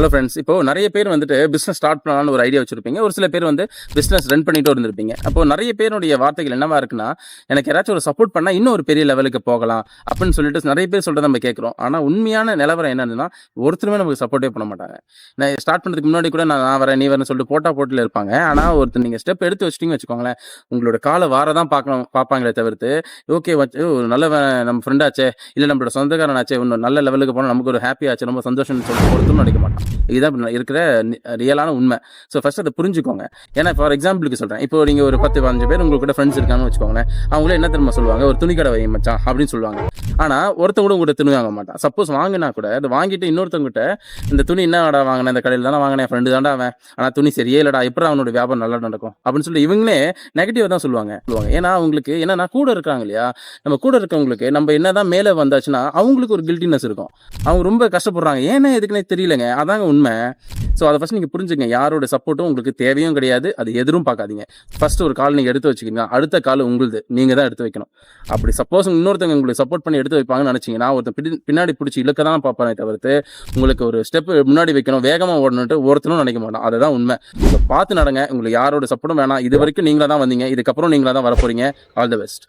Hello friends, இப்போ நிறைய பேர் வந்துட்டு பிஸ்னஸ் ஸ்டார்ட் பண்ணலாம்னு ஒரு ஐடியா வச்சிருப்பீங்க. ஒரு சில பேர் வந்து பிஸ்னஸ் ரன் பண்ணிட்டு இருந்திருப்பீங்க. அப்போ நிறைய பேருடைய வார்த்தைகள் என்னவா இருக்குன்னா, எனக்கு யாராச்சும் ஒரு சப்போர்ட் பண்ணா இன்னும் ஒரு பெரிய லெவலுக்கு போகலாம் அப்படின்னு சொல்லிட்டு நிறைய பேர் சொல்றத நம்ம கேட்குறோம். ஆனால் உண்மையான நிலவரம் என்னன்னா, ஒருத்தருமே நமக்கு சப்போர்ட்டே பண்ண மாட்டாங்க. நான் ஸ்டார்ட் பண்ணுறதுக்கு முன்னாடி கூட நான் வரேன், நீ வரேன்னு சொல்லிட்டு போட்டியில் இருப்பாங்க. ஆனால் ஒருத்தர் நீங்கள் ஸ்டெப் எடுத்து வச்சிட்டீங்கன்னு வச்சுக்கோங்களேன், உங்களோட காலை வாரதான் பார்ப்பாங்களே தவிர்த்து, ஓகே வச்சு ஒரு நல்ல நம்ம ஃப்ரெண்டாச்சே, இல்லை நம்மளோட சொந்தக்காரனாச்சே, இன்னும் நல்ல லெவலுக்கு போனால் நமக்கு ஒரு ஹாப்பி ஆச்சு, ரொம்ப சந்தோஷம்னு சொல்லிட்டு ஒருத்தரும் நினைக்க மாட்டான். இதுதான் இருக்கிற ரியலான உண்மை. ஸோ ஃபர்ஸ்ட் அதை புரிஞ்சுக்கோங்க. ஏன்னா ஃபார் எக்ஸாம்பிளுக்கு சொல்கிறேன், இப்போ நீங்கள் ஒரு 10-15 பேர் உங்களுக்கு கூட ஃப்ரெண்ட்ஸ் இருக்காங்கன்னு வச்சுக்கோங்களேன். அவங்களே என்ன தெரியுமா சொல்லுவாங்க, ஒரு துணி கடை வை மச்சான் அப்படின்னு சொல்லுவாங்க. ஆனால் ஒருத்தங்க கூட உங்கள்கிட்ட துணி வாங்க மாட்டான். சப்போஸ் வாங்கினா கூட அதை வாங்கிட்டு இன்னொருத்தவங்கிட்ட, இந்த துணி என்னடா வாங்கினேன், இந்த கடையில் தானே வாங்கினேன், ஃப்ரெண்டு தாண்டா அவன், ஆனால் துணி சரியே இல்லடா, எப்படி அவனோட வியாபாரம் நல்லா நடக்கும் அப்படின்னு சொல்லி இவங்களே நெகட்டிவாக தான் சொல்லுவாங்க. ஏன்னா அவங்களுக்கு என்னன்னா கூட இருக்காங்க இல்லையா, நம்ம கூட இருக்கவங்களுக்கு நம்ம என்னதான் மேலே வந்தாச்சுன்னா அவங்களுக்கு ஒரு கில்ட்டினஸ் இருக்கும். அவங்க ரொம்ப கஷ்டப்படுறாங்க, ஏன்னா எதுக்குன்னே தெரியலங்க. அதாங்க உண்மை. ஸோ அதை ஃபஸ்ட் நீங்கள் புரிஞ்சுங்க. யாரோட சப்போர்ட்டும் உங்களுக்கு தேவையும் கிடையாது, அது எதிரும் பார்க்காதீங்க. ஃபஸ்ட்டு ஒரு கால் நீங்கள் எடுத்து வச்சுக்கிங்க, அடுத்த கால் உங்களுது, நீங்கள் தான் எடுத்து வைக்கணும். அப்படி சப்போஸ் இன்னொருத்தவங்க உங்களுக்கு சப்போர்ட் பண்ணி எடுத்து வைப்பாங்கன்னு நினச்சிங்கன்னா, ஒருத்தர் பின்னாடி பிடிச்சி இழுக்க தான் பார்ப்பானே தவிர்த்து உங்களுக்கு ஒரு ஸ்டெப் முன்னாடி வைக்கணும், வேகமாக ஓடணுன்ட்டு ஒருத்தரும் நினைக்க மாட்டோம். அதுதான் உண்மை. பார்த்து நடங்க. உங்களுக்கு யாரோட சப்போர்ட்டும் வேணாம். இது வரைக்கும் நீங்களாக தான் வந்தீங்க, இதுக்கப்புறம் நீங்களாக தான் வரப்போறீங்க. All the best.